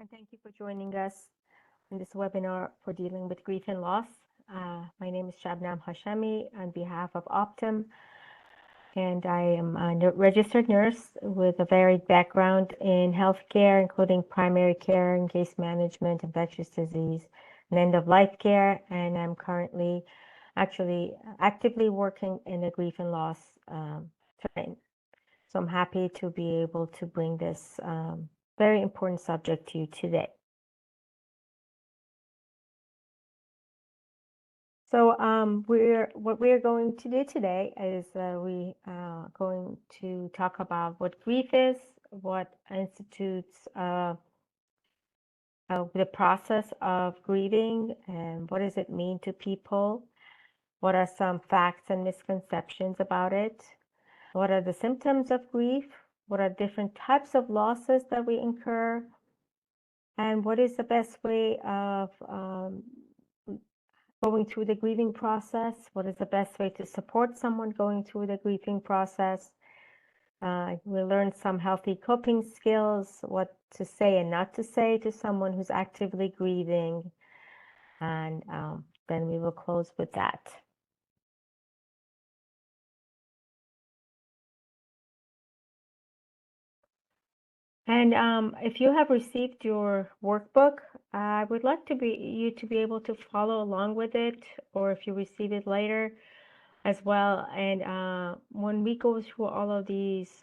and thank you for joining us in this webinar for dealing with grief and loss. My name is Shabnam Hashemi on behalf of Optum, and I am a registered nurse with a varied background in healthcare, including primary care and case management, infectious disease, and end-of-life care, and I'm currently actually actively working in the grief and loss terrain. So I'm happy to be able to bring this very important subject to you today. So what we're going to do today is we going to talk about what grief is, what institutes the process of grieving, and what does it mean to people. What are some facts and misconceptions about it? What are the symptoms of grief? What are different types of losses that we incur? And what is the best way of going through the grieving process? What is the best way to support someone going through the grieving process? We learn some healthy coping skills, what to say and not to say to someone who's actively grieving. And then we will close with that. And if you have received your workbook, I would like you to be able to follow along with it, or if you receive it later as well. And when we go through all of these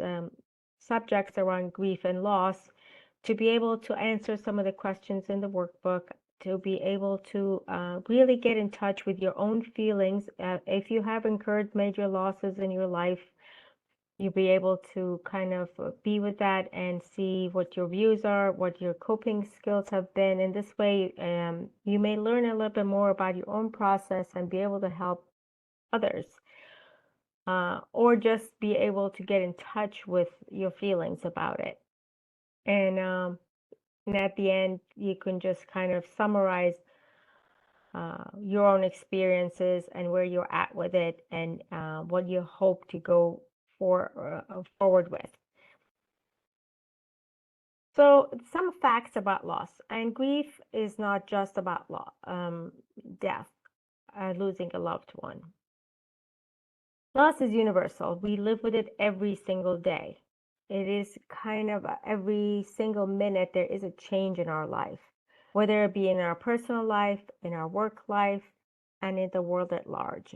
subjects around grief and loss, to be able to answer some of the questions in the workbook, to be able to really get in touch with your own feelings. If you have incurred major losses in your life, you'll be able to kind of be with that and see what your views are, what your coping skills have been. In this way, you may learn a little bit more about your own process and be able to help others. Or just be able to get in touch with your feelings about it. And at the end, you can just kind of summarize your own experiences and where you're at with it, and what you hope to go forward with. So some facts about loss. And grief is not just about death, losing a loved one. Loss is universal. We live with it every single day. It is kind of every single minute there is a change in our life, whether it be in our personal life, in our work life, and in the world at large.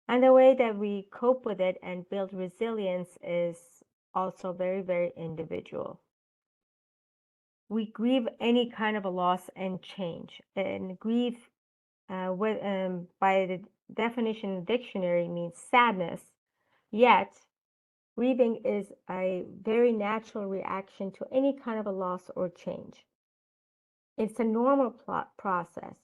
And the way that we cope with it and build resilience is also very, very individual. We grieve any kind of a loss and change. And grief, by the definition in the dictionary, means sadness. Yet, grieving is a very natural reaction to any kind of a loss or change. It's a normal process.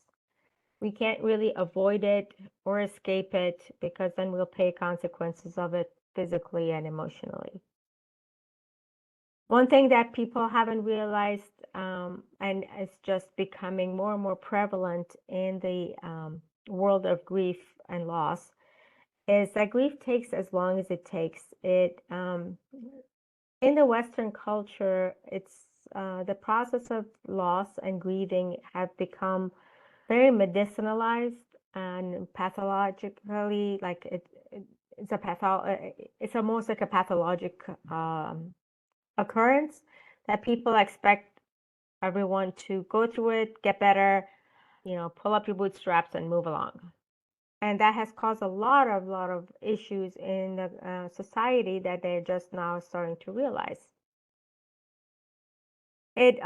We can't really avoid it or escape it, because then we'll pay consequences of it physically and emotionally. One thing that people haven't realized, and it's just becoming more and more prevalent in the world of grief and loss, is that grief takes as long as it takes. In the Western culture, it's the process of loss and grieving have become very medicinalized and pathologically, like it's almost like a pathologic occurrence that people expect everyone to go through it, get better, pull up your bootstraps and move along. And that has caused a lot of issues in the society that they're just now starting to realize. It's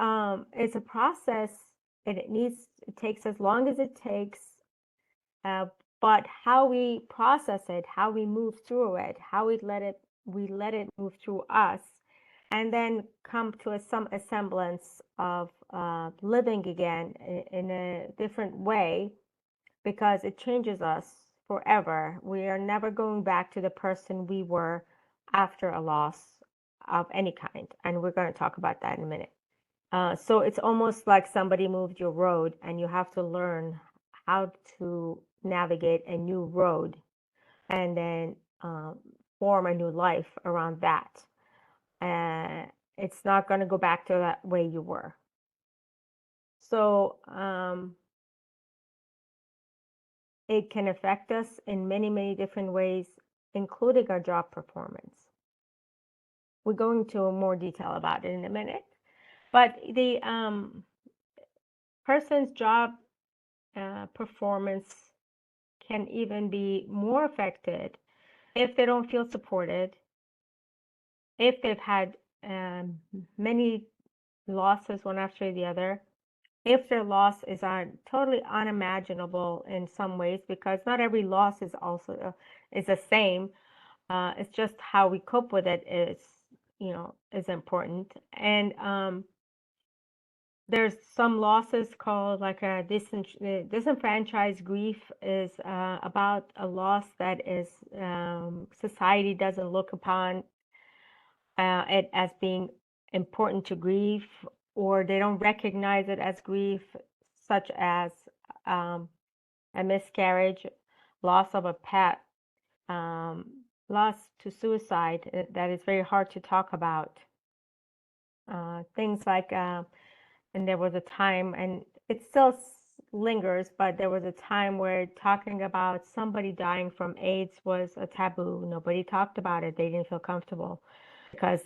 a process, and it takes as long as it takes, but how we process it, how we move through it, how we let it move through us, and then come to some semblance of living again in a different way, because it changes us forever. We are never going back to the person we were after a loss of any kind, and we're going to talk about that in a minute. So it's almost like somebody moved your road, and you have to learn how to navigate a new road, and then form a new life around that. It's not going to go back to that way you were. So it can affect us in many, many different ways, including our job performance. We're going to more detail about it in a minute. But the person's job performance can even be more affected if they don't feel supported, if they've had many losses one after the other, if their loss is totally unimaginable in some ways, because not every loss is also is the same. It's just how we cope with it is important. And there's some losses called like a disenfranchised grief is about a loss that is society doesn't look upon it as being important to grief, or they don't recognize it as grief, such as a miscarriage, loss of a pet, loss to suicide that is very hard to talk about. Things like and there was a time, and it still lingers, but there was a time where talking about somebody dying from AIDS was a taboo. Nobody talked about it. They didn't feel comfortable because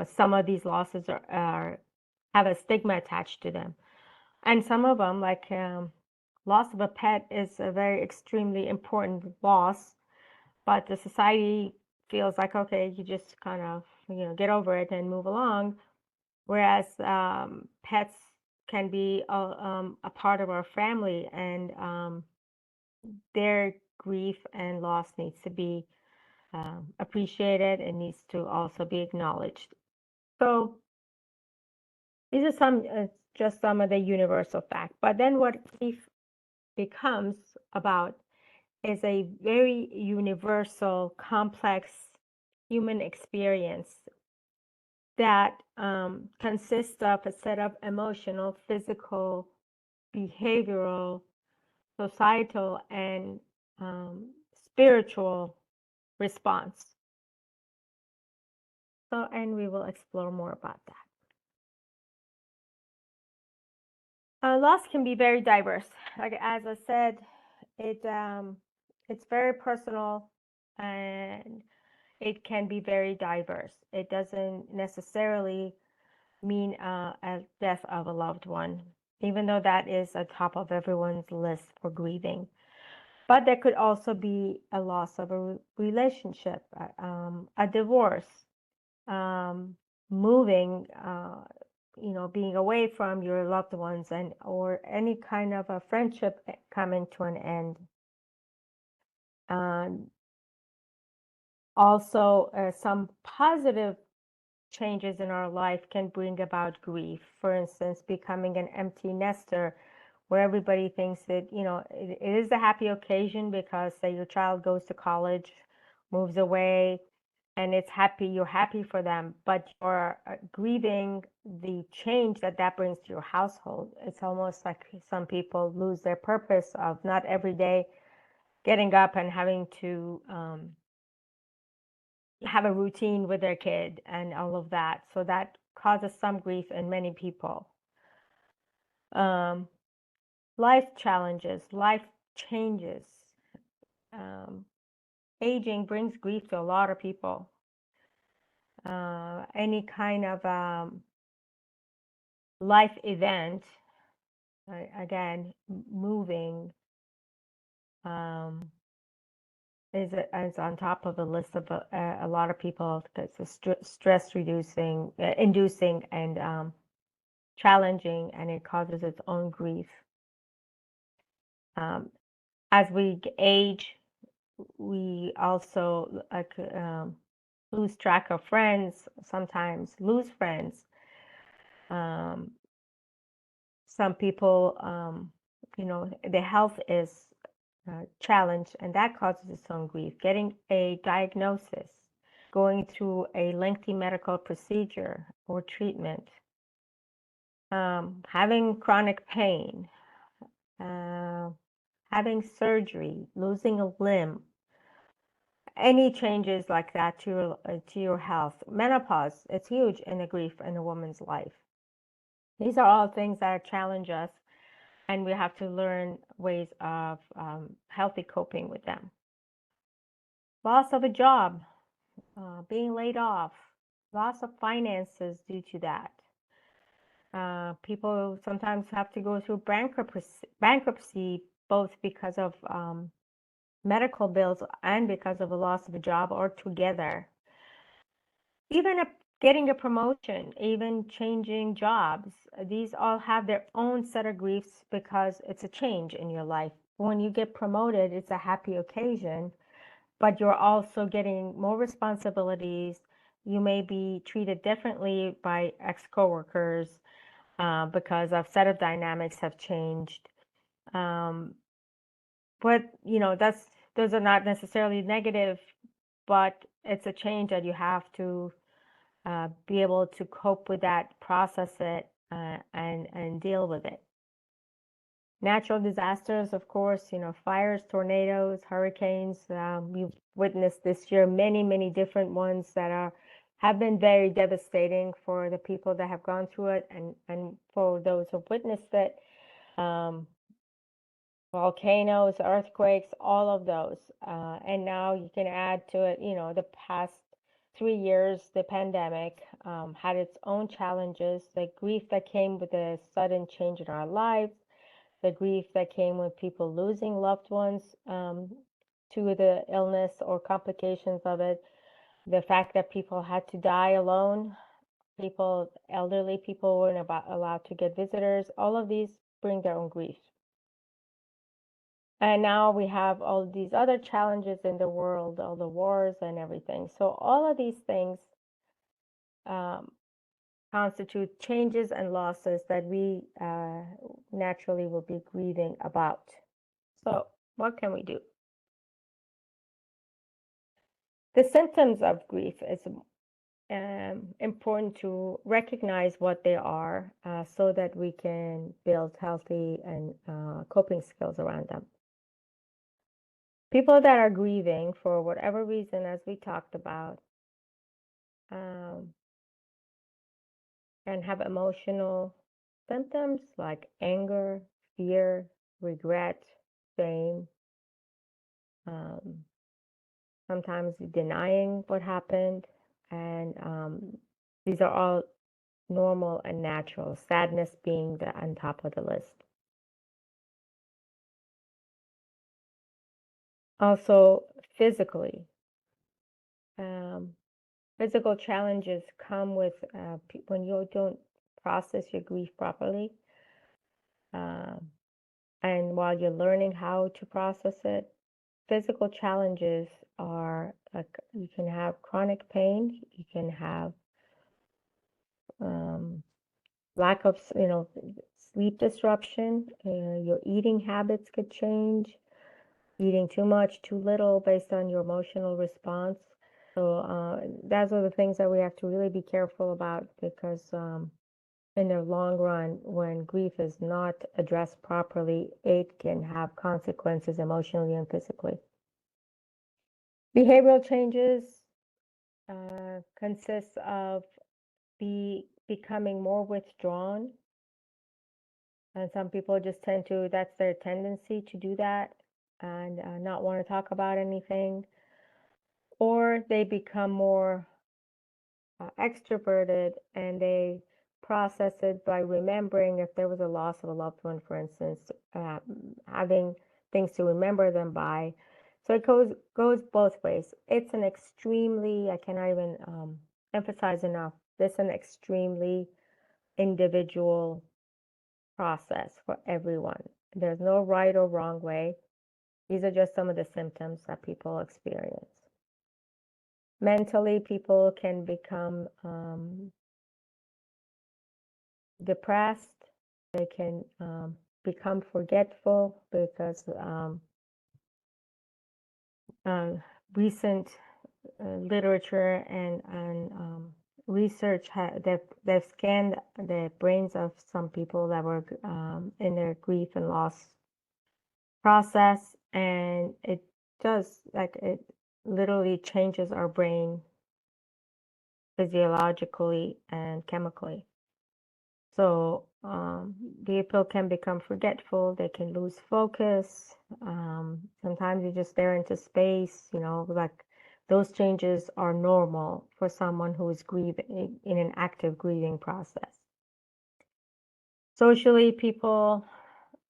some of these losses have a stigma attached to them. And some of them, like loss of a pet, is a very extremely important loss, but the society feels like, okay, you just kind of, get over it and move along. Whereas pets can be a part of our family, and their grief and loss needs to be appreciated and needs to also be acknowledged. So these are just some of the universal facts. But then what grief becomes about is a very universal, complex human experience that consists of a set of emotional, physical, behavioral, societal, and spiritual response. So, and we will explore more about that. Loss can be very diverse. Like as I said, it's very personal, and it can be very diverse. It doesn't necessarily mean a death of a loved one, even though that is at top of everyone's list for grieving. But there could also be a loss of a relationship, a divorce, moving, being away from your loved ones, or any kind of a friendship coming to an end. Also, some positive changes in our life can bring about grief. For instance, becoming an empty nester, where everybody thinks that, it is a happy occasion because, say, your child goes to college, moves away, and you're happy for them, but you're grieving the change that brings to your household. It's almost like some people lose their purpose of not every day getting up and having to have a routine with their kid and all of that. So that causes some grief in many people. Life challenges, life changes. Aging brings grief to a lot of people. Any kind of life event, again, moving, is on top of the list of a lot of people. It's stress reducing, inducing, and challenging, and it causes its own grief. As we age, we also lose track of friends, sometimes lose friends. Some people, their health is challenged, and that causes its own grief. Getting a diagnosis, going through a lengthy medical procedure or treatment, having chronic pain, having surgery, losing a limb, any changes like that to your health. Menopause, it's huge in the grief in a woman's life. These are all things that challenge us, and we have to learn ways of healthy coping with them. Loss of a job, being laid off, loss of finances due to that. People sometimes have to go through bankruptcy both because of medical bills and because of a loss of a job, or together. Even getting a promotion, even changing jobs, these all have their own set of griefs because it's a change in your life. When you get promoted, it's a happy occasion, but you're also getting more responsibilities. You may be treated differently by ex-coworkers because a set of dynamics have changed. Um, but those are not necessarily negative, but it's a change that you have to be able to cope with that, process it, and deal with it. Natural disasters, of course, fires, tornadoes, hurricanes. We've witnessed this year many different ones that have been very devastating for the people that have gone through it, and for those who've witnessed it. Volcanoes, earthquakes, all of those. And now you can add to it, the past 3 years, the pandemic had its own challenges, the grief that came with the sudden change in our lives, the grief that came with people losing loved ones to the illness or complications of it, the fact that people had to die alone, elderly people weren't allowed to get visitors. All of these bring their own grief. And now we have all these other challenges in the world, all the wars and everything. So all of these things constitute changes and losses that we naturally will be grieving about. So what can we do? The symptoms of grief is important to recognize what they are so that we can build healthy and coping skills around them. People that are grieving for whatever reason, as we talked about, and have emotional symptoms like anger, fear, regret, shame, sometimes denying what happened. And these are all normal and natural, sadness being on top of the list. Also, physically, physical challenges come with when you don't process your grief properly. And while you're learning how to process it, physical challenges are like you can have chronic pain, you can have lack of, sleep disruption, your eating habits could change, eating too much, too little based on your emotional response. So those are the things that we have to really be careful about because in the long run, when grief is not addressed properly, it can have consequences emotionally and physically. Behavioral changes consists of becoming more withdrawn, and some people just that's their tendency to do that and not want to talk about anything, or they become more extroverted and they process it by remembering if there was a loss of a loved one, for instance, having things to remember them by. So it goes both ways. It's an extremely, I cannot even emphasize enough, this is an extremely individual process for everyone. There's no right or wrong way. These are just some of the symptoms that people experience. Mentally, people can become depressed. They can become forgetful because recent literature and research they've scanned the brains of some people that were in their grief and loss process, and it literally changes our brain physiologically and chemically. So people can become forgetful, they can lose focus. Sometimes you just stare into space, like those changes are normal for someone who is grieving in an active grieving process. Socially, people,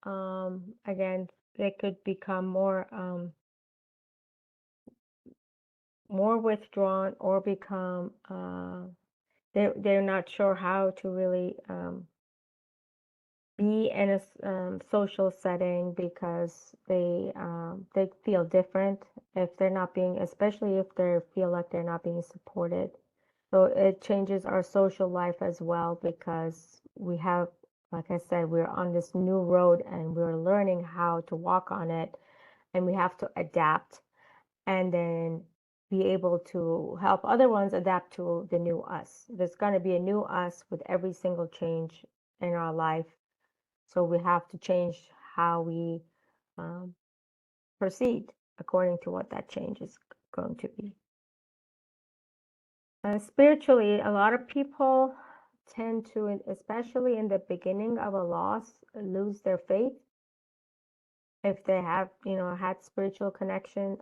again, they could become more withdrawn or become they're not sure how to really be in a social setting because they feel different if they're not being, especially if they feel like they're not being supported. So it changes our social life as well because we have, like I said, we're on this new road and we're learning how to walk on it, and we have to adapt and then be able to help other ones adapt to the new us. There's going to be a new us with every single change in our life. So we have to change how we um, proceed according to what that change is going to be. Spiritually, a lot of people tend to, especially in the beginning of a loss, lose their faith if they have, had spiritual connection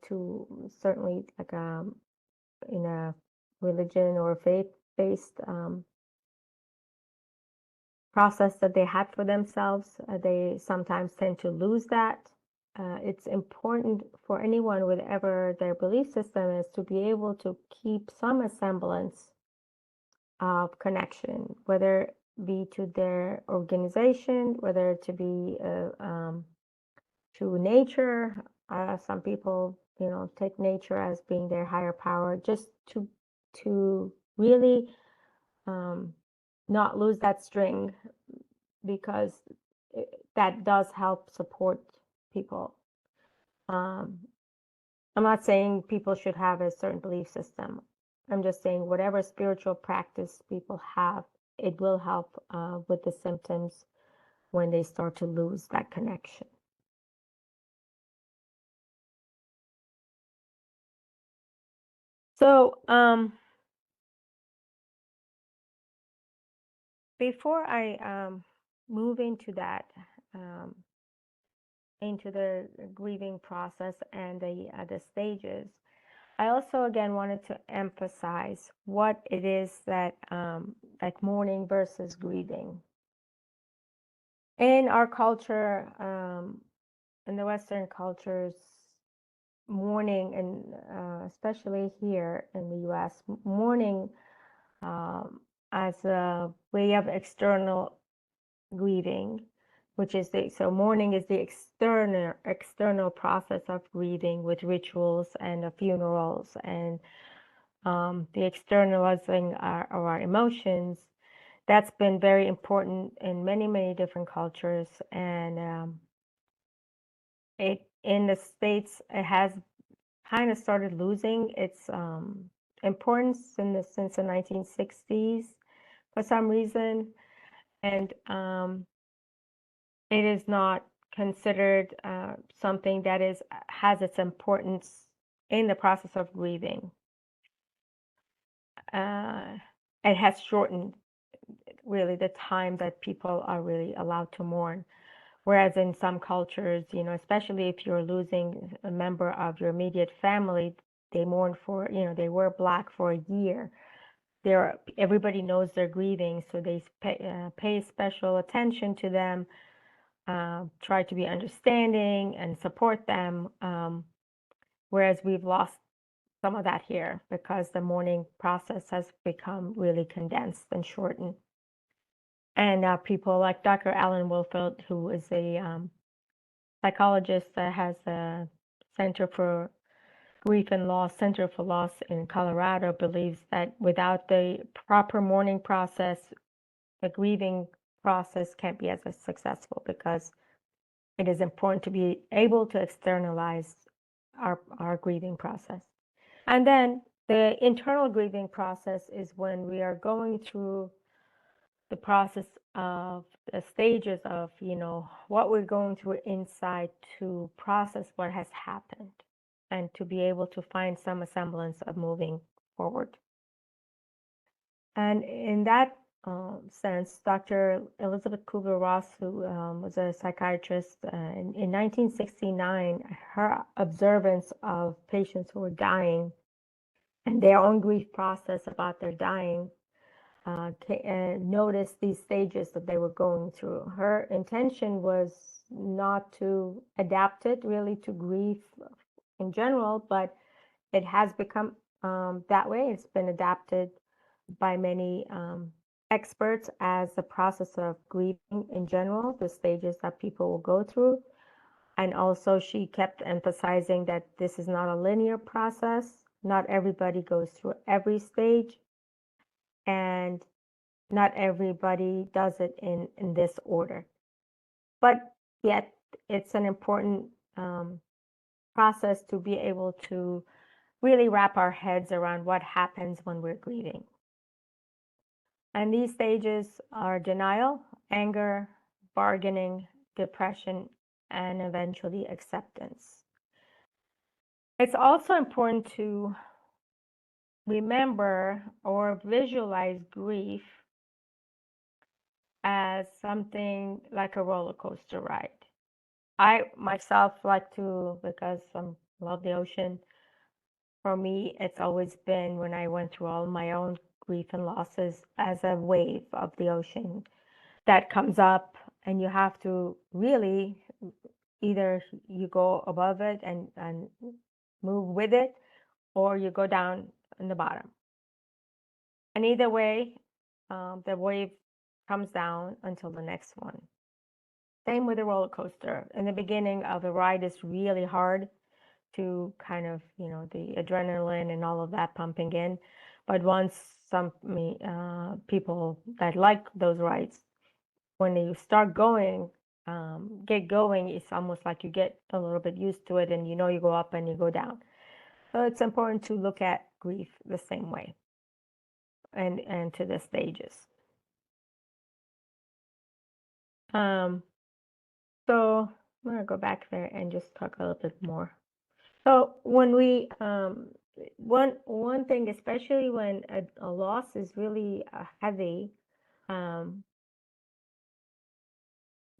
to certainly like in a religion or faith-based process that they had for themselves. They sometimes tend to lose that. It's important for anyone, whatever their belief system is, to be able to keep some semblance of connection, whether be to their organization, whether to be to nature. Some people, take nature as being their higher power, just to really not lose that string, because that does help support people. I'm not saying people should have a certain belief system. I'm just saying whatever spiritual practice people have, it will help with the symptoms when they start to lose that connection. So before I move into that, um, into the grieving process and the stages, I also again wanted to emphasize what it is that like mourning versus grieving. In our culture, in the Western cultures, mourning, and especially here in the U.S., mourning as a way of external grieving, which is so mourning is the external process of grieving with rituals and funerals and the externalizing of our emotions. That's been very important in many different cultures, and it in the States it has kind of started losing its importance since the 1960s for some reason, and it is not considered something that has its importance in the process of grieving. It has shortened really the time that people are really allowed to mourn. Whereas in some cultures, especially if you're losing a member of your immediate family, they mourn for, they wear black for a year. Everybody knows they're grieving, so they pay special attention to them, try to be understanding and support them. Whereas we've lost some of that here because the mourning process has become really condensed and shortened. And people like Dr. Alan Wolfelt, who is a psychologist that has a Center for Grief and Loss, Center for Loss in Colorado, believes that without the proper mourning process, the grieving process can't be as successful because it is important to be able to externalize our grieving process. And then the internal grieving process is when we are going through the process of the stages of, what we're going through inside to process what has happened and to be able to find some semblance of moving forward. And in that sense. Dr. Elizabeth Kubler-Ross, who was a psychiatrist in 1969, her observance of patients who were dying and their own grief process about their dying, noticed these stages that they were going through. Her intention was not to adapt it really to grief in general, but it has become that way. It's been adapted by many experts as the process of grieving in general, the stages that people will go through. And also, she kept emphasizing that this is not a linear process. Not everybody goes through every stage, and not everybody does it in this order. But yet, it's an important process to be able to really wrap our heads around what happens when we're grieving. And these stages are denial, anger, bargaining, depression, and eventually acceptance. It's also important to remember or visualize grief as something like a roller coaster ride. I myself like to, because I love the ocean, for me, it's always been when I went through all my own grief and losses as a wave of the ocean that comes up, and you have to really either you go above it and move with it, or you go down in the bottom. And either way, the wave comes down until the next one. Same with a roller coaster. In the beginning of the ride, it's really hard to kind of, the adrenaline and all of that pumping in. But once some people that like those rides, when you start going, get going, it's almost like you get a little bit used to it, and you go up and you go down. So it's important to look at grief the same way, and to the stages. So I'm gonna go back there and just talk a little bit more. So when we one thing, especially when a loss is really heavy,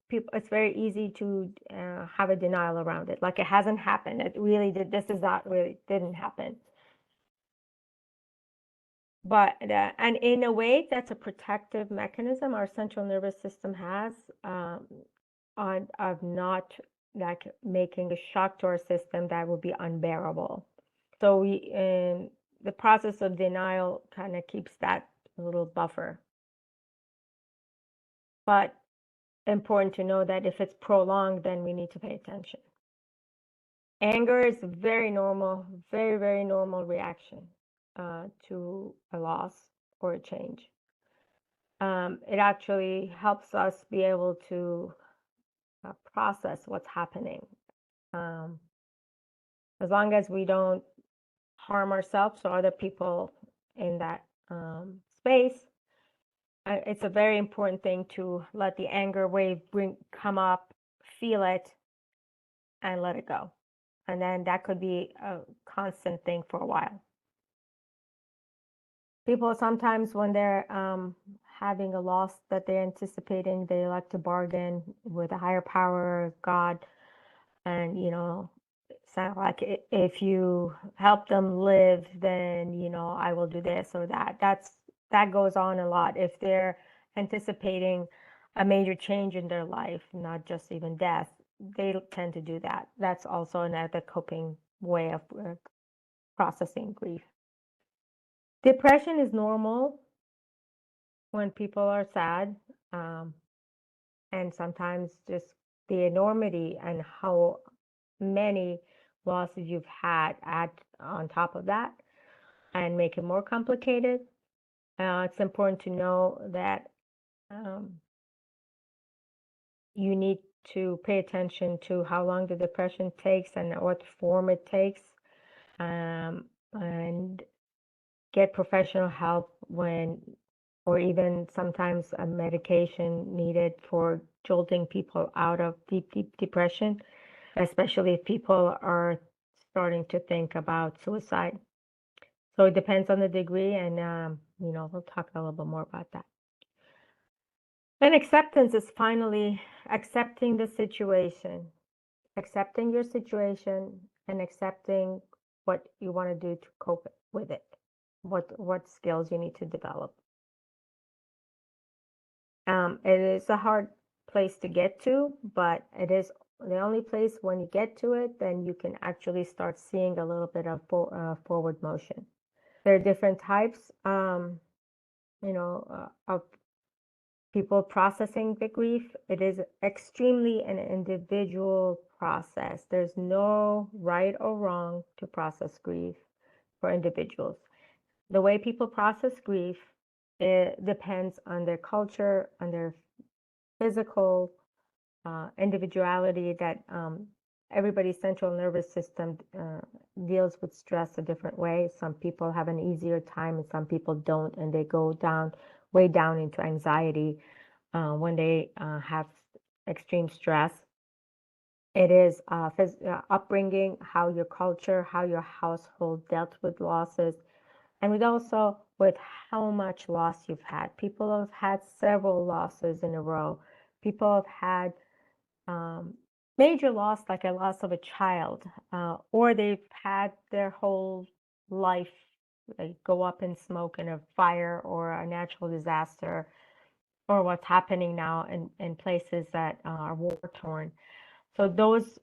people, it's very easy to have a denial around it, like it hasn't happened. It really did. This is not really didn't happen. But and in a way, that's a protective mechanism our central nervous system has on of not like making a shock to our system that would be unbearable. So the process of denial kind of keeps that little buffer. But important to know that if it's prolonged, then we need to pay attention. Anger is very normal, very, very normal reaction to a loss or a change. It actually helps us be able to process what's happening. As long as we don't harm ourselves or other people in that space, it's a very important thing to let the anger wave come up, feel it, and let it go. And then that could be a constant thing for a while. People sometimes, when they're having a loss that they're anticipating, they like to bargain with a higher power, God, and sound like if you help them live, then I will do this or that. That goes on a lot if they're anticipating a major change in their life, not just even death. They tend to do that. That's also another coping way of processing grief. Depression is normal when people are sad, and sometimes just the enormity and how many losses you've had add on top of that and make it more complicated. It's important to know that you need to pay attention to how long the depression takes and what form it takes, and get professional help or even sometimes a medication needed for jolting people out of deep depression, especially if people are starting to think about suicide. So it depends on the degree, and we'll talk a little bit more about that. And acceptance is finally accepting the situation, accepting your situation, and accepting what you want to do to cope with it, what skills you need to develop. It is a hard place to get to, but it is the only place when you get to it, then you can actually start seeing a little bit of forward motion. There are different types, of people processing the grief. It is extremely an individual process. There's no right or wrong to process grief for individuals. The way people process grief, it depends on their culture, on their physical individuality, that everybody's central nervous system deals with stress a different way. Some people have an easier time and some people don't, and they go down, way down into anxiety when they have extreme stress. It is upbringing, how your culture, how your household dealt with losses, and with also with how much loss you've had. People have had several losses in a row. People have had major loss, like a loss of a child, or they've had their whole life like, go up in smoke in a fire or a natural disaster, or what's happening now in places that are war torn. So those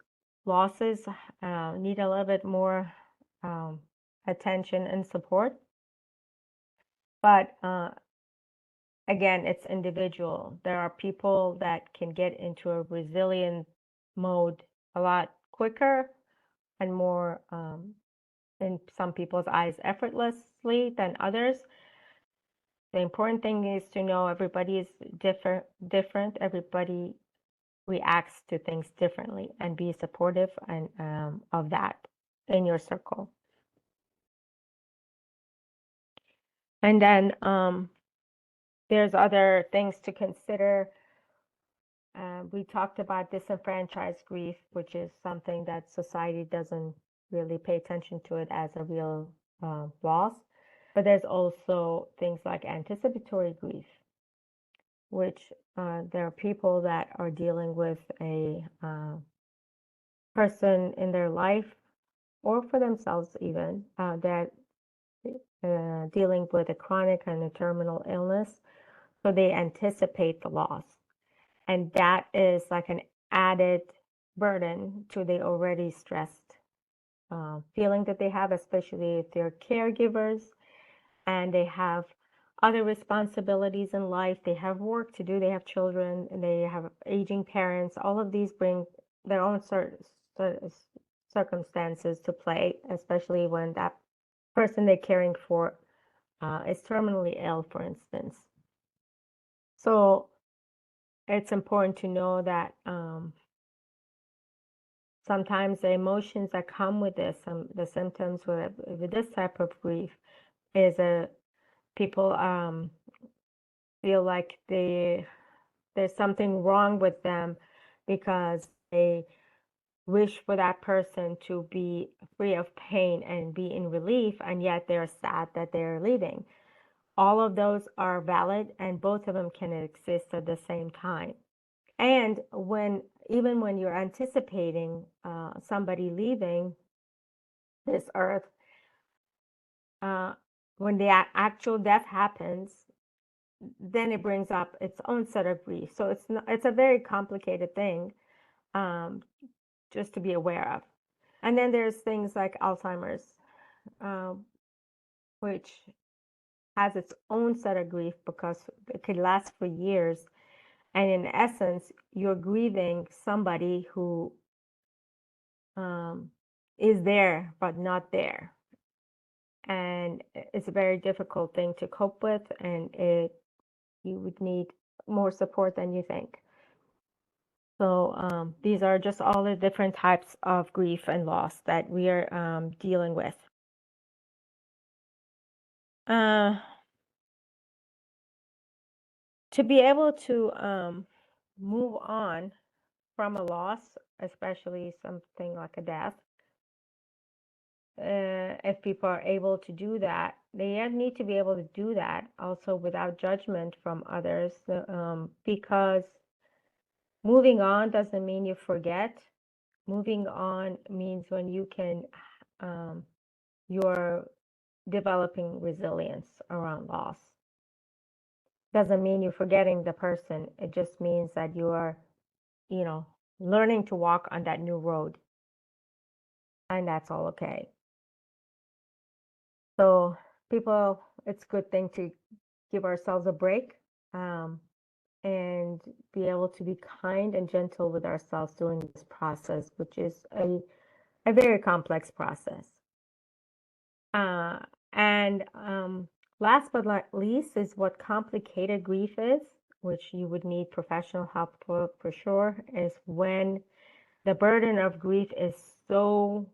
losses need a little bit more attention and support. But again, it's individual. There are people that can get into a resilient mode a lot quicker and more, in some people's eyes, effortlessly than others. The important thing is to know everybody is different. Everybody reacts to things differently, and be supportive and of that in your circle. And then there's other things to consider. We talked about disenfranchised grief, which is something that society doesn't really pay attention to it as a real loss. But there's also things like anticipatory grief, which there are people that are dealing with a person in their life, or for themselves even, that dealing with a chronic and a terminal illness. So they anticipate the loss. And that is like an added burden to the already stressed feeling that they have, especially if they're caregivers and they have other responsibilities in life. They have work to do, they have children, and they have aging parents. All of these bring their own circumstances to play, especially when that person they're caring for is terminally ill, for instance. So it's important to know that sometimes the emotions that come with this, the symptoms with this type of grief, is people feel like there's something wrong with them because they wish for that person to be free of pain and be in relief, and yet they're sad that they're leaving. All of those are valid, and both of them can exist at the same time. And even when you're anticipating somebody leaving this earth, when the actual death happens, then it brings up its own set of grief. So it's a very complicated thing, just to be aware of. And then there's things like Alzheimer's, which has its own set of grief because it could last for years. And in essence, you're grieving somebody who is there but not there. And it's a very difficult thing to cope with, and you would need more support than you think. So these are just all the different types of grief and loss that we are dealing with. Uh, to be able to move on from a loss, especially something like a death, if people are able to do that. They need to be able to do that also without judgment from others, because moving on doesn't mean you forget. Moving on means when you can, you're developing resilience around loss. Doesn't mean you're forgetting the person. It just means that you are, you know, learning to walk on that new road. And that's all okay. So people, it's a good thing to give ourselves a break, and be able to be kind and gentle with ourselves during this process, which is a very complex process. Uh, and last but not least is what complicated grief is, which you would need professional help for sure, is when the burden of grief is so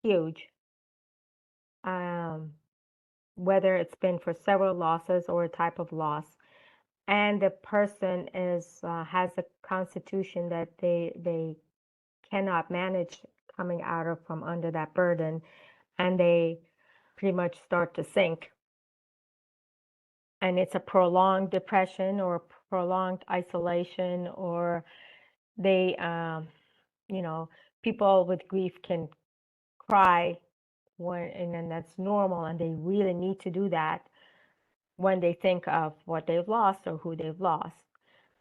huge, whether it's been for several losses or a type of loss, and the person is has a constitution that they cannot manage coming out of from under that burden, and they pretty much start to sink. And it's a prolonged depression or prolonged isolation, or they, you know, people with grief can cry when, and then that's normal, and they really need to do that when they think of what they've lost or who they've lost.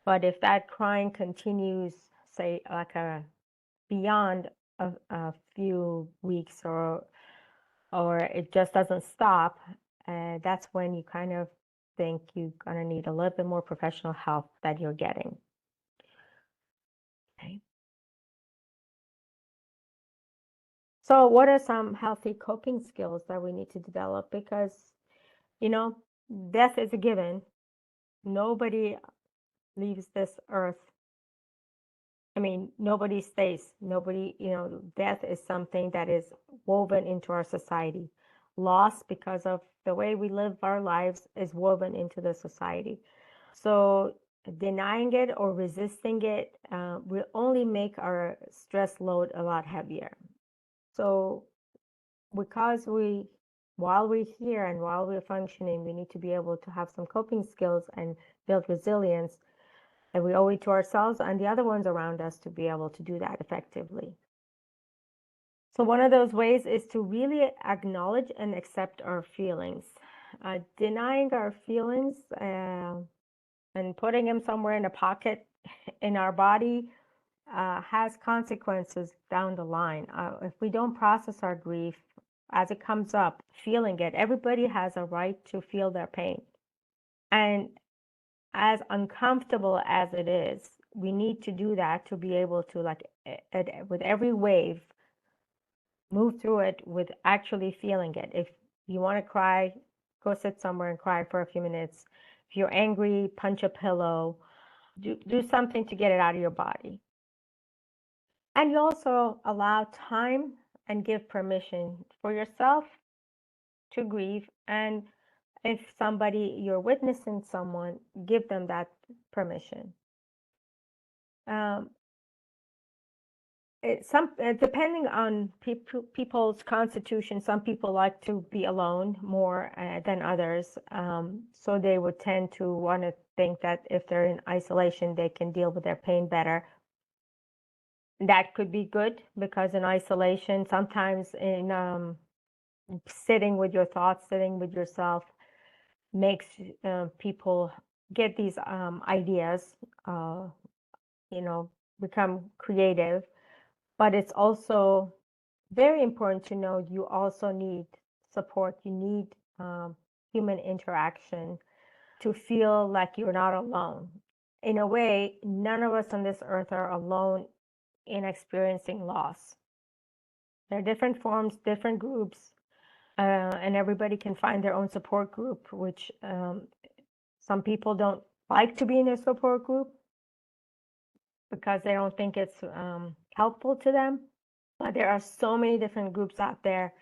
But if that crying continues, say, like a beyond a few weeks, or it just doesn't stop, that's when you kind of think you're gonna need a little bit more professional help that you're getting. Okay. So what are some healthy coping skills that we need to develop? Because, you know, death is a given. Nobody leaves this earth. I mean, nobody stays. Nobody, death is something that is woven into our society. Loss, because of the way we live our lives, is woven into the society. So denying it or resisting it will only make our stress load a lot heavier. So because while we're here and while we're functioning, we need to be able to have some coping skills and build resilience. And we owe it to ourselves and the other ones around us to be able to do that effectively. So one of those ways is to really acknowledge and accept our feelings. Denying our feelings and putting them somewhere in a pocket in our body has consequences down the line. If we don't process our grief as it comes up, feeling it, everybody has a right to feel their pain. And as uncomfortable as it is, we need to do that to be able to, like, with every wave, move through it with actually feeling it. If you want to cry, go sit somewhere and cry for a few minutes. If you're angry, punch a pillow, do something to get it out of your body. And you also allow time and give permission for yourself to grieve. And if you're witnessing someone, give them that permission. Depending on people's constitution, some people like to be alone more than others. So they would tend to want to think that if they're in isolation, they can deal with their pain better. That could be good, because in isolation, sometimes in sitting with your thoughts, sitting with yourself, makes people get these ideas, become creative. But it's also very important to know you also need support. You need human interaction to feel like you're not alone. In a way, none of us on this earth are alone in experiencing loss. There are different forms, different groups, and everybody can find their own support group, which some people don't like to be in a support group because they don't think it's helpful to them. But there are so many different groups out there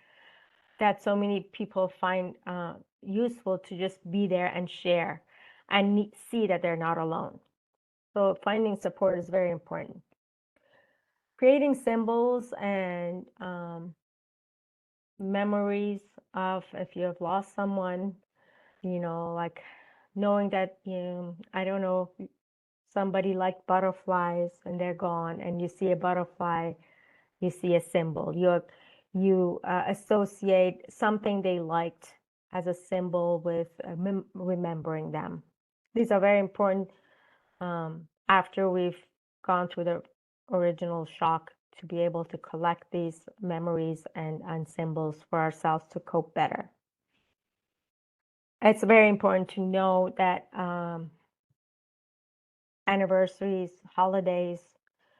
that so many people find useful to just be there and share and see that they're not alone. So finding support is very important. Creating symbols and memories of if you have lost someone, like knowing that, I don't know, somebody liked butterflies and they're gone, and you see a butterfly, you see a symbol. You associate something they liked as a symbol with remembering them. These are very important after we've gone through the original shock to be able to collect these memories and symbols for ourselves to cope better. It's very important to know that anniversaries, holidays,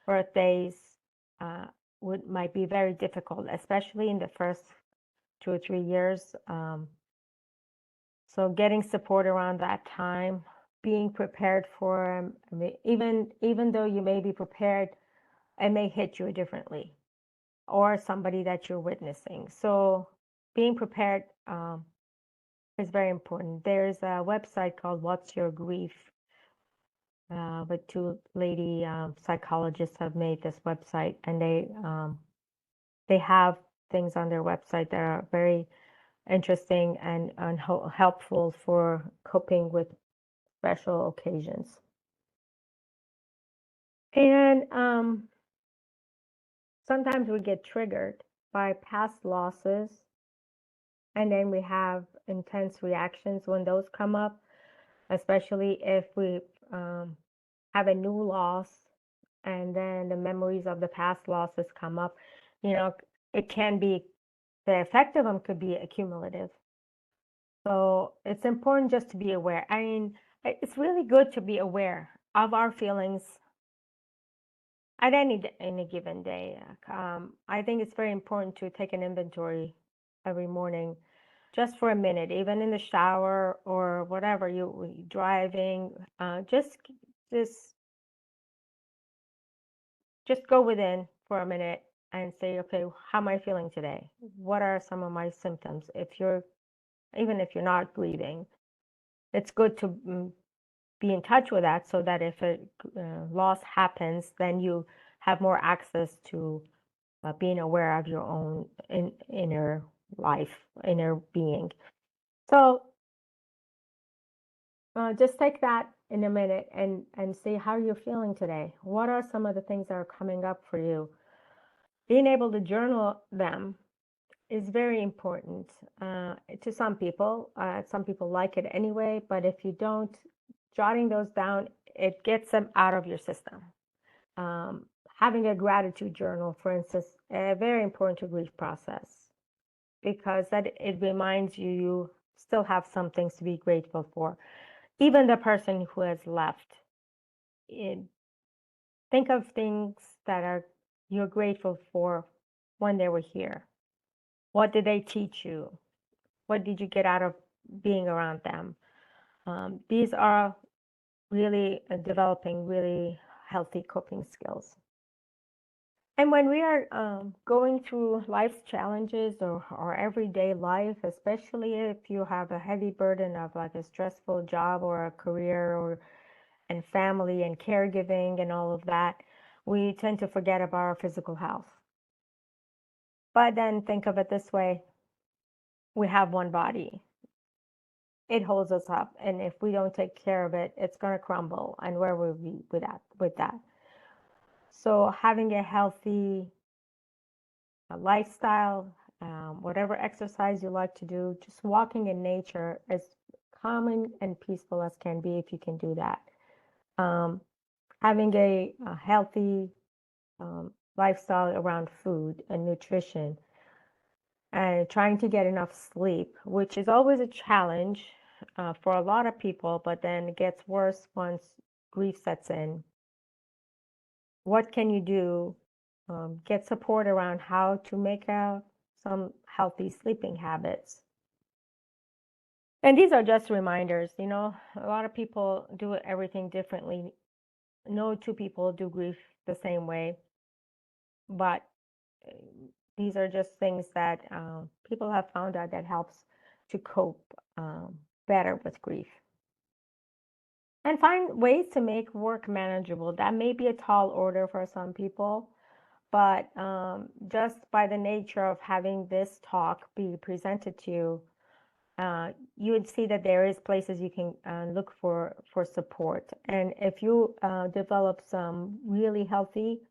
birthdays uh, might be very difficult, especially in the first 2 or 3 years. So getting support around that time, being prepared for 'em, I mean, even though you may be prepared, it may hit you differently, or somebody that you're witnessing. So being prepared is very important. There's a website called What's Your Grief, but two lady psychologists have made this website, and they have things on their website that are very interesting and helpful for coping with special occasions. And sometimes we get triggered by past losses, and then we have intense reactions when those come up, especially if we have a new loss and then the memories of the past losses come up. You know, it can be, the effect of them could be accumulative. So it's important just to be aware. I mean, it's really good to be aware of our feelings at any given day. I think it's very important to take an inventory every morning, just for a minute, even in the shower or whatever you driving. Just just go within for a minute and say, okay, how am I feeling today? What are some of my symptoms? Even if you're not grieving, it's good to be in touch with that, so that if a loss happens, then you have more access to being aware of your own inner life, inner being. So just take that in a minute and see how you're feeling today. What are some of the things that are coming up for you? Being able to journal them is very important to some people. Some people like it anyway, but if you don't, jotting those down, it gets them out of your system. Having a gratitude journal, for instance, very important to grief process, because that it reminds you you still have some things to be grateful for. Even the person who has left, it, think of things that are you're grateful for when they were here. What did they teach you? What did you get out of being around them? These are really developing really healthy coping skills. And when we are going through life's challenges or everyday life, especially if you have a heavy burden of like a stressful job or a career or and family and caregiving and all of that, we tend to forget about our physical health. But then think of it this way: we have one body. It holds us up, and if we don't take care of it, it's going to crumble. And where will we with that? So having a healthy lifestyle, whatever exercise you like to do, just walking in nature, as calming and peaceful as can be, if you can do that. Having a healthy lifestyle around food and nutrition, and trying to get enough sleep, which is always a challenge for a lot of people, but then it gets worse once grief sets in. What can you do? Get support around how to make some healthy sleeping habits. And these are just reminders, a lot of people do everything differently. No two people do grief the same way, but uh, these are just things that people have found out that helps to cope better with grief. And find ways to make work manageable. That may be a tall order for some people, but just by the nature of having this talk be presented to you, you would see that there is places you can look for support. And if you develop some really healthy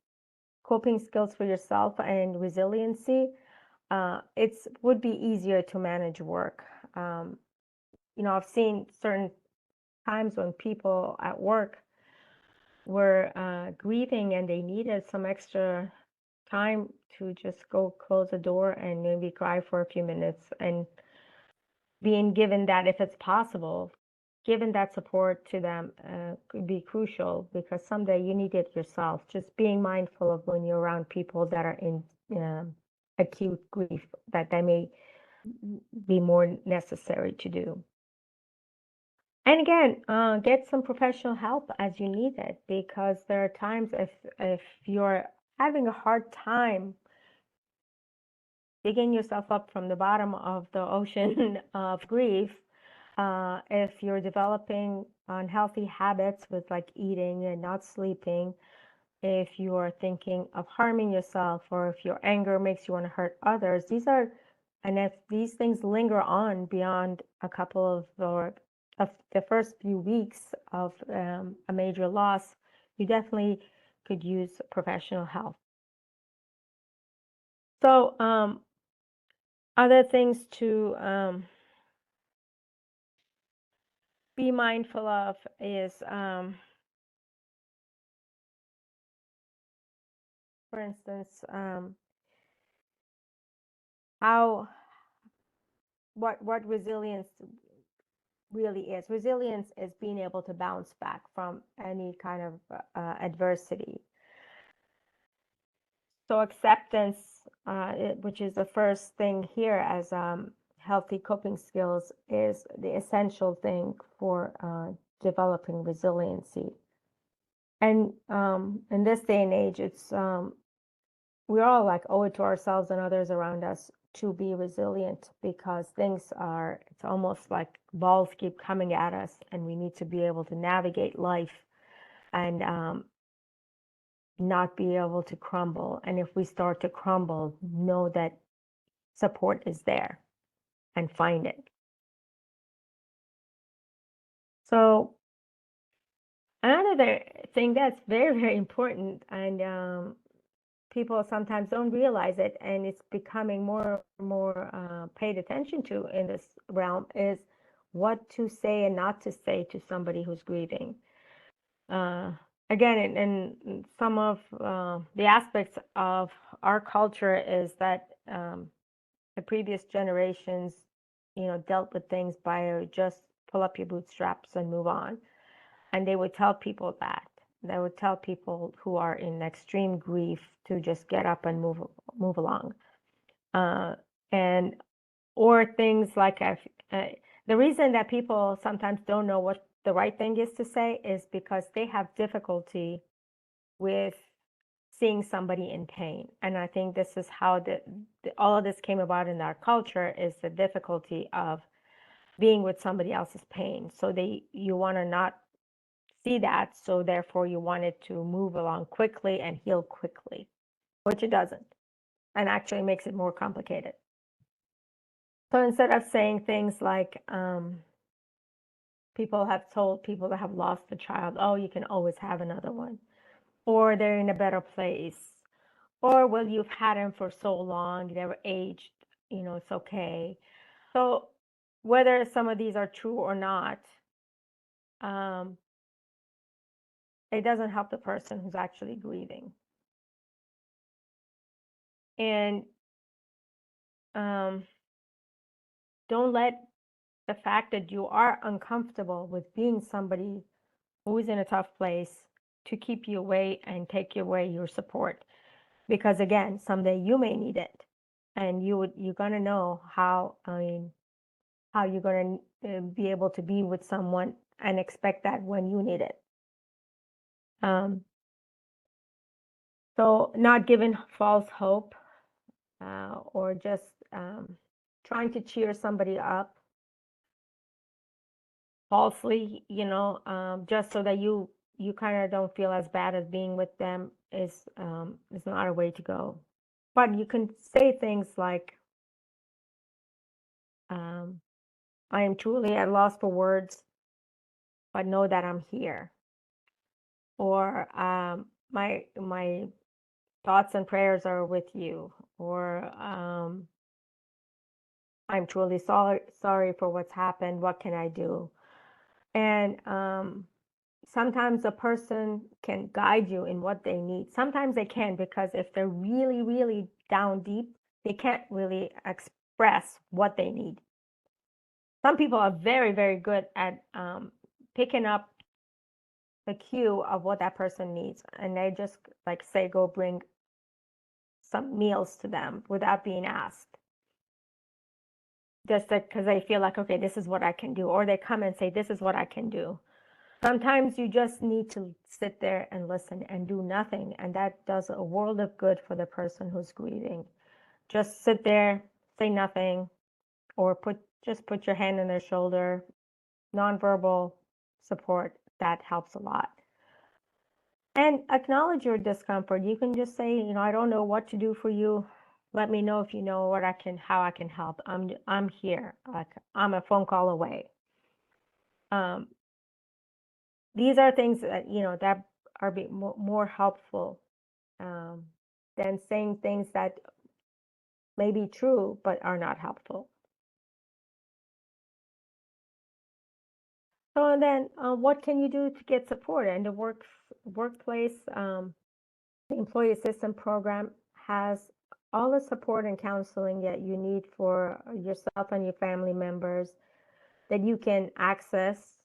coping skills for yourself and resiliency, it would be easier to manage work. I've seen certain times when people at work were grieving and they needed some extra time to just go close the door and maybe cry for a few minutes, and being given that, if it's possible, giving that support to them could be crucial, because someday you need it yourself. Just being mindful of when you're around people that are in acute grief, that may be more necessary to do. And again, get some professional help as you need it, because there are times if you're having a hard time digging yourself up from the bottom of the ocean of grief, if you're developing unhealthy habits with like eating and not sleeping, if you are thinking of harming yourself, or if your anger makes you want to hurt others, and if these things linger on beyond a couple of the first few weeks of a major loss, you definitely could use professional help. So other things to be mindful of is, for instance, what resilience really is. Resilience is being able to bounce back from any kind of adversity. So acceptance, which is the first thing here as healthy coping skills, is the essential thing for developing resiliency. And in this day and age, it's we all like owe it to ourselves and others around us to be resilient, because it's almost like balls keep coming at us, and we need to be able to navigate life and not be able to crumble. And if we start to crumble, know that support is there and find it. So another thing that's very, very important, and people sometimes don't realize it, and it's becoming more and more paid attention to in this realm, is what to say and not to say to somebody who's grieving. Again, in some of the aspects of our culture is that the previous generations, dealt with things by just pull up your bootstraps and move on. And they would tell people that. They would tell people who are in extreme grief to just get up and move along. Or things like the reason that people sometimes don't know what the right thing is to say is because they have difficulty with seeing somebody in pain. And I think this is how all of this came about in our culture, is the difficulty of being with somebody else's pain. So you want to not see that, so therefore you want it to move along quickly and heal quickly, which it doesn't, and actually makes it more complicated. So instead of saying things like, people have told people that have lost a child, oh, you can always have another one, or they're in a better place, or, well, you've had them for so long, they were aged, it's okay. So whether some of these are true or not, it doesn't help the person who's actually grieving. And don't let the fact that you are uncomfortable with being somebody who is in a tough place to keep you away and take away your support. Because again, someday you may need it, and you're gonna know how you're gonna be able to be with someone and expect that when you need it. So not giving false hope, or just trying to cheer somebody up falsely, just so that you you kind of don't feel as bad as being with them is not a way to go. But you can say things like, um, I am truly at loss for words, but know that I'm here. Or my thoughts and prayers are with you. Or I'm truly sorry for what's happened. What can I do? And sometimes a person can guide you in what they need. Sometimes they can, because if they're really, really down deep, they can't really express what they need. Some people are very, very good at picking up the cue of what that person needs, and they just like say, go bring some meals to them without being asked. Just because they feel like, okay, this is what I can do. Or they come and say, this is what I can do. Sometimes you just need to sit there and listen and do nothing. And that does a world of good for the person who's grieving. Just sit there, say nothing, or just put your hand on their shoulder. Nonverbal support, that helps a lot. And acknowledge your discomfort. You can just say, I don't know what to do for you. Let me know if you know how I can help. I'm here. Like, I'm a phone call away. These are things that that are more helpful than saying things that may be true but are not helpful. So then, what can you do to get support? In the workplace, the Employee Assistance Program has all the support and counseling that you need for yourself and your family members that you can access.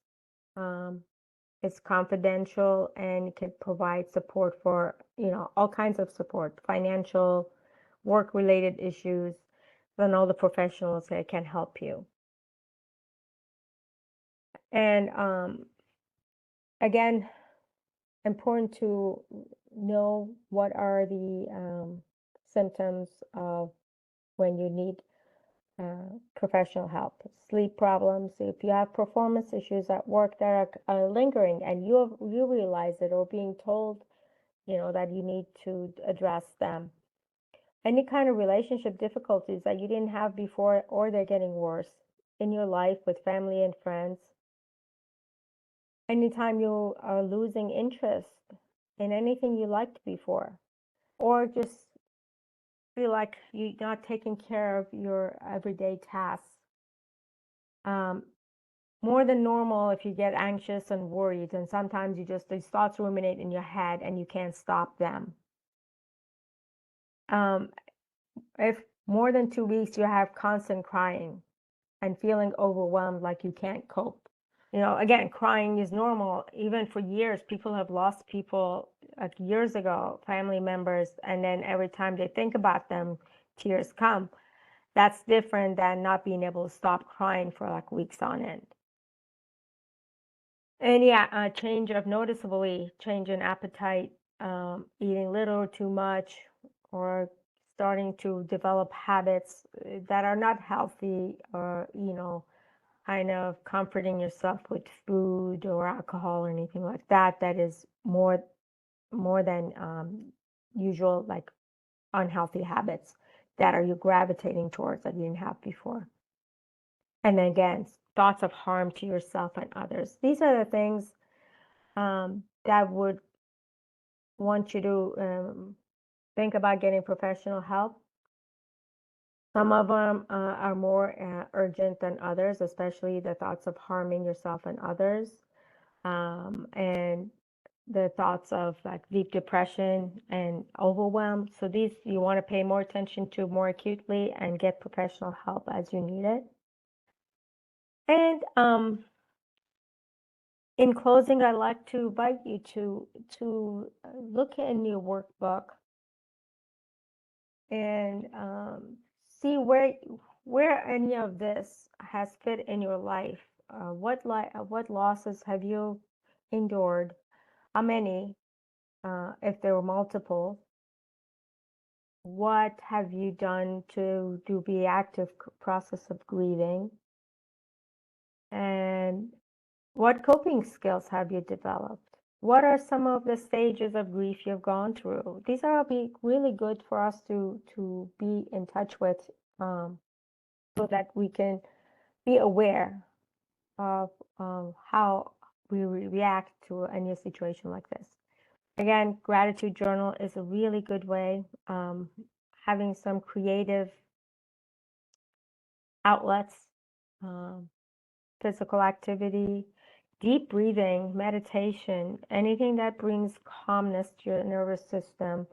It's confidential and can provide support for, all kinds of support, financial, work-related issues, and all the professionals that can help you. And again, important to know what are the symptoms of when you need professional help. Sleep problems, if you have performance issues at work that are lingering and you realize it, or being told, that you need to address them. Any kind of relationship difficulties that you didn't have before, or they're getting worse in your life with family and friends. Anytime you are losing interest in anything you liked before, or just feel like you're not taking care of your everyday tasks. More than normal, if you get anxious and worried, and sometimes these thoughts ruminate in your head and you can't stop them. If more than 2 weeks you have constant crying and feeling overwhelmed, like you can't cope. Again, crying is normal. Even for years, people have lost people like years ago, family members, and then every time they think about them, tears come. That's different than not being able to stop crying for like weeks on end. And yeah, noticeably change in appetite, eating little or too much, or starting to develop habits that are not healthy, or, kind of comforting yourself with food or alcohol or anything like that, that is more than usual, like unhealthy habits that are you gravitating towards that you didn't have before. And then again, thoughts of harm to yourself and others. These are the things that would want you to think about getting professional help. Some of them are more urgent than others, especially the thoughts of harming yourself and others, and the thoughts of like deep depression and overwhelm. So these you want to pay more attention to more acutely and get professional help as you need it. And in closing, I'd like to invite you to look in your workbook and see where any of this has fit in your life. What losses have you endured? How many? If there were multiple, what have you done to do the active process of grieving? And what coping skills have you developed? what are some of the stages of grief you've gone through? These are be really good for us to be in touch with, so that we can be aware of how we react to any situation like this. Again, gratitude journal is a really good way. Having some creative outlets, um, physical activity, deep breathing, meditation, anything that brings calmness to your nervous system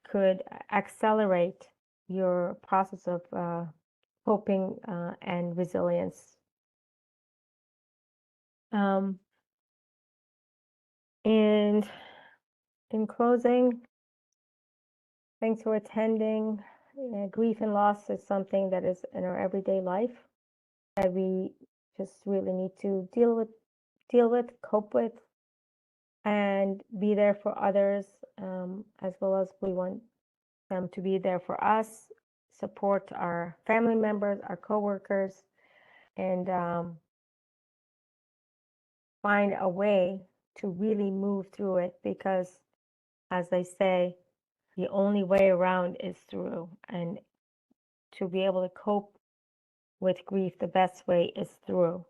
could accelerate your process of coping and resilience. Um, and in closing, thanks for attending. Grief and loss is something that is in our everyday life that we just really need to deal with, cope with, and be there for others, as well as we want them to be there for us, support our family members, our coworkers, and find a way to really move through it, because, as they say, the only way around is through. And to be able to cope with grief, the best way is through.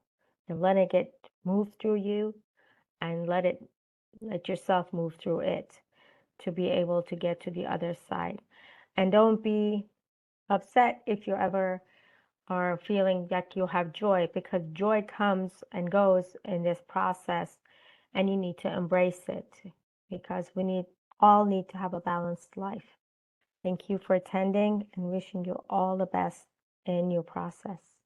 And letting it move through you, and let yourself move through it to be able to get to the other side. And don't be upset if you ever are feeling like you have joy, because joy comes and goes in this process, and you need to embrace it, because we all need to have a balanced life. Thank you for attending, and wishing you all the best in your process.